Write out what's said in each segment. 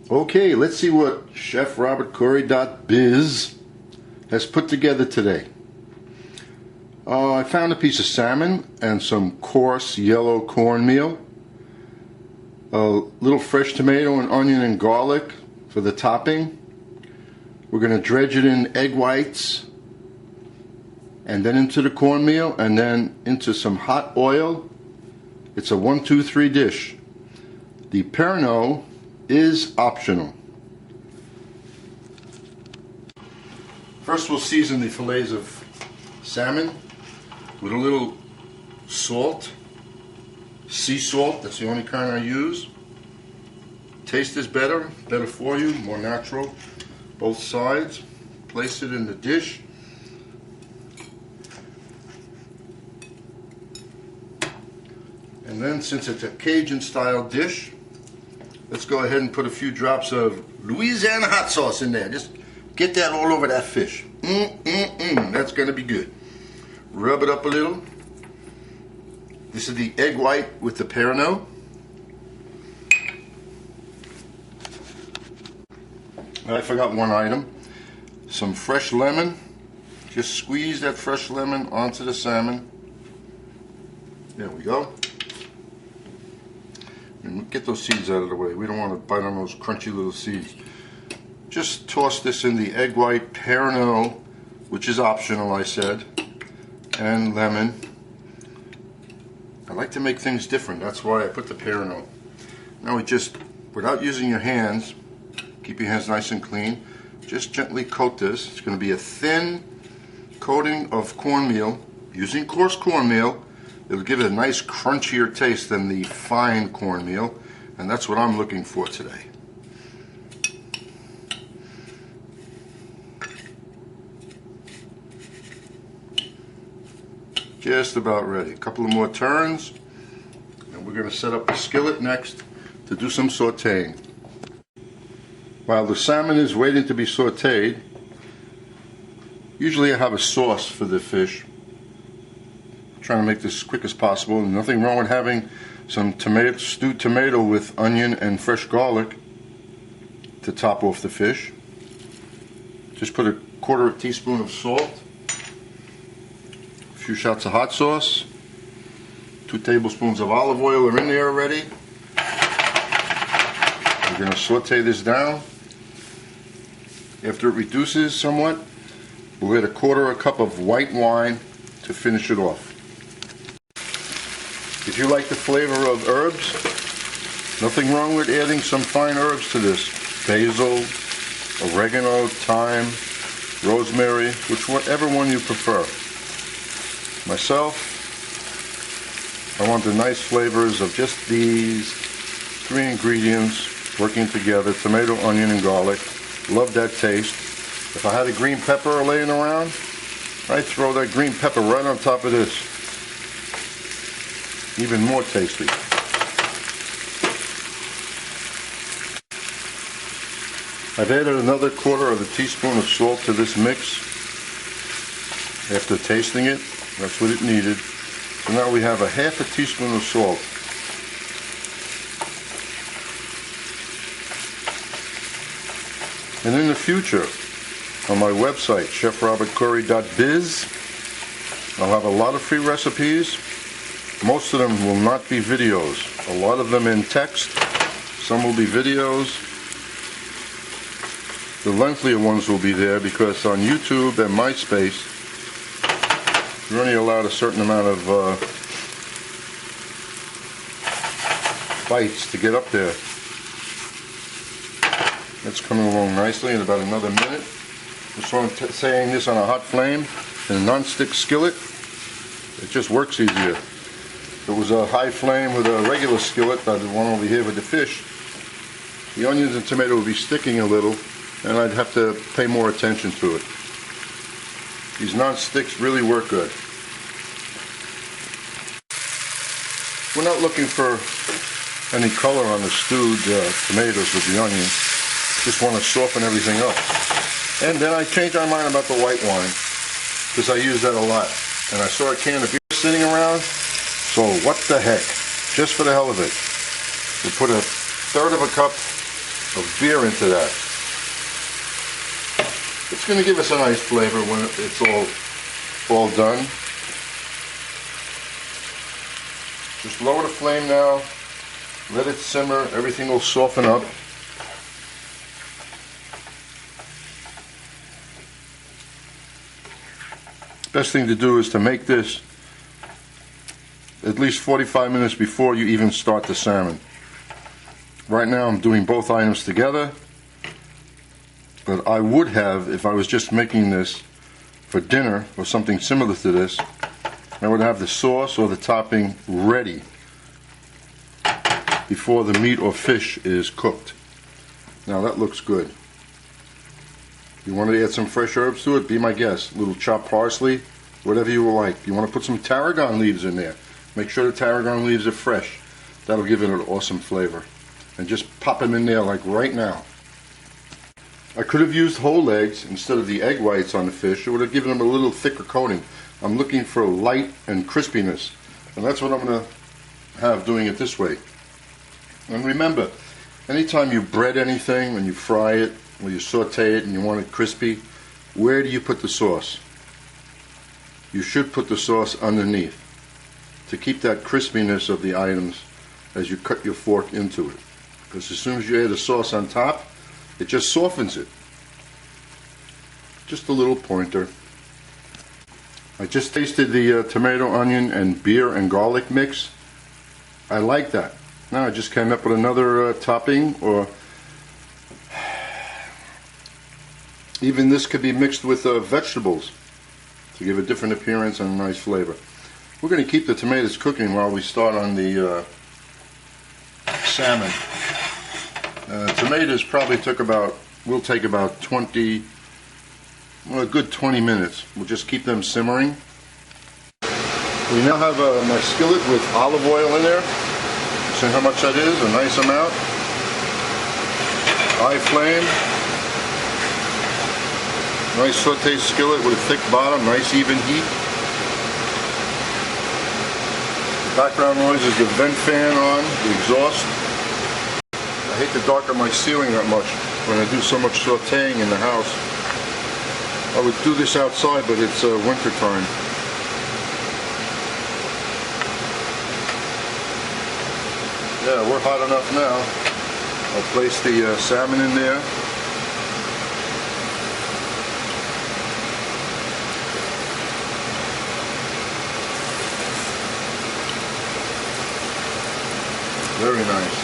Okay, let's see what Chef Robert Curry.biz has put together today. I found a piece of salmon and some coarse yellow cornmeal, a little fresh tomato and onion and garlic for the topping. We're going to dredge it in egg whites and then into the cornmeal and then into some hot oil. It's a 1-2-3 dish. The Pernod is optional. First we'll season the fillets of salmon with a little salt, sea salt, that's the only kind I use. Taste is better for you, more natural, both sides. Place it in the dish. And then, since it's a Cajun style dish, let's go ahead and put a few drops of Louisiana hot sauce in there. Just get that all over that fish. That's going to be good. Rub it up a little. This is the egg white with the Pernod. I forgot one item. Some fresh lemon. Just squeeze that fresh lemon onto the salmon. There we go. And get those seeds out of the way. We don't want to bite on those crunchy little seeds. Just toss this in the egg white Pernod, which is optional, I said, and lemon. I like to make things different. That's why I put the Pernod. Now we just, without using your hands, keep your hands nice and clean, just gently coat this. It's going to be a thin coating of cornmeal, using coarse cornmeal. It'll give it a nice crunchier taste than the fine cornmeal, and that's what I'm looking for today. Just about ready. A couple of more turns, and we're going to set up the skillet next to do some sauteing. While the salmon is waiting to be sauteed, usually I have a sauce for the fish. Trying to make this as quick as possible. Nothing wrong with having some stewed tomato with onion and fresh garlic to top off the fish. Just put a 1/4 teaspoon of salt, a few shots of hot sauce, 2 tablespoons of olive oil are in there already. We're going to saute this down. After it reduces somewhat, we'll add a 1/4 cup of white wine to finish it off. If you like the flavor of herbs, nothing wrong with adding some fine herbs to this. Basil, oregano, thyme, rosemary, whichever one you prefer. Myself, I want the nice flavors of just these 3 ingredients working together, tomato, onion, and garlic. Love that taste. If I had a green pepper laying around, I'd throw that green pepper right on top of this. Even more tasty. I've added another 1/4 teaspoon of salt to this mix. After tasting it, that's what it needed. So now we have a 1/2 teaspoon of salt. And in the future, on my website, chefrobertcurry.biz, I'll have a lot of free recipes. Most of them will not be videos. A lot of them in text. Some will be videos. The lengthier ones will be there because on YouTube and MySpace, you're only allowed a certain amount of bytes to get up there. That's coming along nicely in about another minute. Just saying this on a hot flame in a non-stick skillet. It just works easier. If it was a high flame with a regular skillet, like the one over here with the fish, the onions and tomato would be sticking a little, and I'd have to pay more attention to it. These non-sticks really work good. We're not looking for any color on the stewed tomatoes with the onions. Just want to soften everything up. And then I changed my mind about the white wine, because I use that a lot. And I saw a can of beer sitting around, so what the heck, just for the hell of it. We'll put a 1/3 cup of beer into that. It's going to give us a nice flavor when it's all done. Just lower the flame now, let it simmer, everything will soften up. Best thing to do is to make this at least 45 minutes before you even start the salmon. Right now I'm doing both items together, but I would have, if I was just making this for dinner or something similar to this, I would have the sauce or the topping ready before the meat or fish is cooked. Now that looks good. You want to add some fresh herbs to it? Be my guest. A little chopped parsley, whatever you like. You want to put some tarragon leaves in there. Make sure the tarragon leaves are fresh. That'll give it an awesome flavor. And just pop them in there like right now. I could have used whole eggs instead of the egg whites on the fish. It would have given them a little thicker coating. I'm looking for light and crispiness. And that's what I'm going to have doing it this way. And remember, anytime you bread anything and you fry it, or you saute it and you want it crispy, where do you put the sauce? You should put the sauce underneath to keep that crispiness of the items as you cut your fork into it. Because as soon as you add the sauce on top, it just softens it. Just a little pointer. I just tasted the tomato, onion, and beer and garlic mix. I like that. Now I just came up with another topping, or even this could be mixed with vegetables to give a different appearance and a nice flavor. We're going to keep the tomatoes cooking while we start on the salmon. Tomatoes probably will take about 20, well, a good 20 minutes. We'll just keep them simmering. We now have my skillet with olive oil in there. See how much that is? A nice amount. High flame. Nice saute skillet with a thick bottom, nice even heat. The background noise is the vent fan on, the exhaust. I hate to darken my ceiling that much when I do so much sauteing in the house. I would do this outside, but it's winter time. Yeah, we're hot enough now. I'll place the salmon in there. Very nice.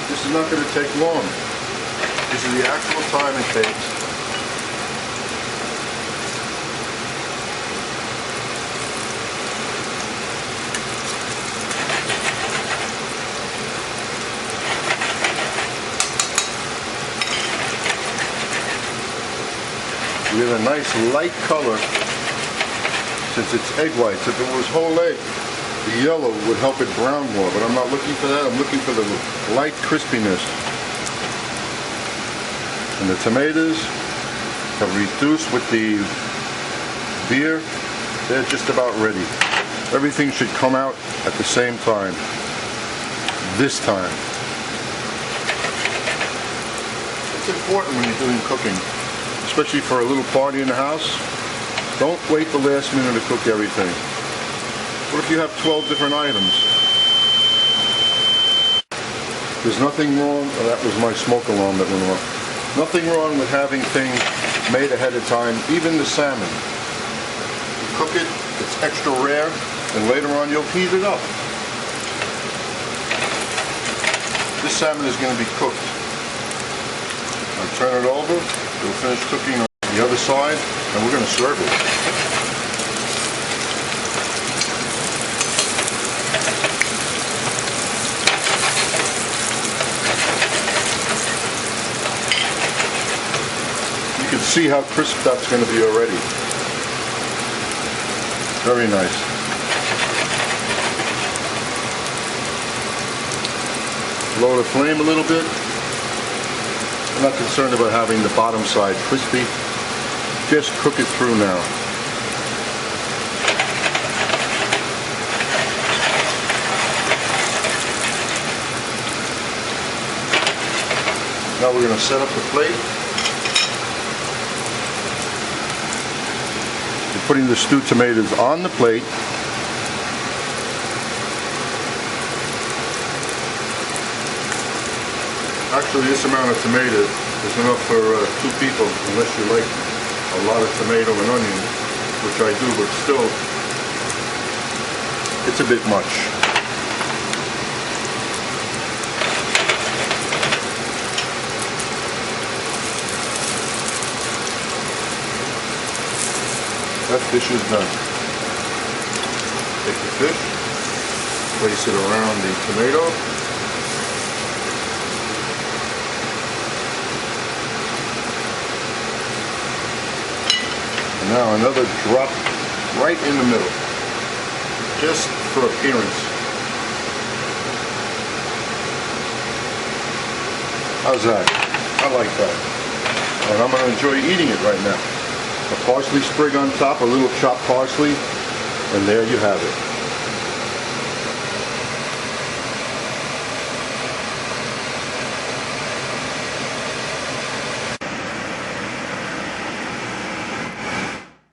This is not going to take long. This is the actual time it takes. We have a nice light color since it's egg whites. If it was whole egg, the yellow would help it brown more, but I'm not looking for that. I'm looking for the light crispiness. And the tomatoes have reduced with the beer. They're just about ready. Everything should come out at the same time. This time. It's important when you're doing cooking, especially for a little party in the house. Don't wait the last minute to cook everything. What if you have 12 different items? There's nothing wrong, oh, that was my smoke alarm that went off. Nothing wrong with having things made ahead of time, even the salmon. You cook it, it's extra rare, and later on you'll heat it up. This salmon is going to be cooked. I'll turn it over, it'll finish cooking on the other side, and we're going to serve it. You can see how crisp that's going to be already. Very nice. Lower the flame a little bit. I'm not concerned about having the bottom side crispy. Just cook it through now. Now we're going to set up the plate. We're putting the stewed tomatoes on the plate. Actually, this amount of tomato is enough for 2 people, unless you like a lot of tomato and onion, which I do, but still, it's a bit much. That fish is done. Take the fish, place it around the tomato. Now another drop right in the middle, just for appearance. How's that? I like that. And I'm going to enjoy eating it right now. A parsley sprig on top, a little chopped parsley, and there you have it.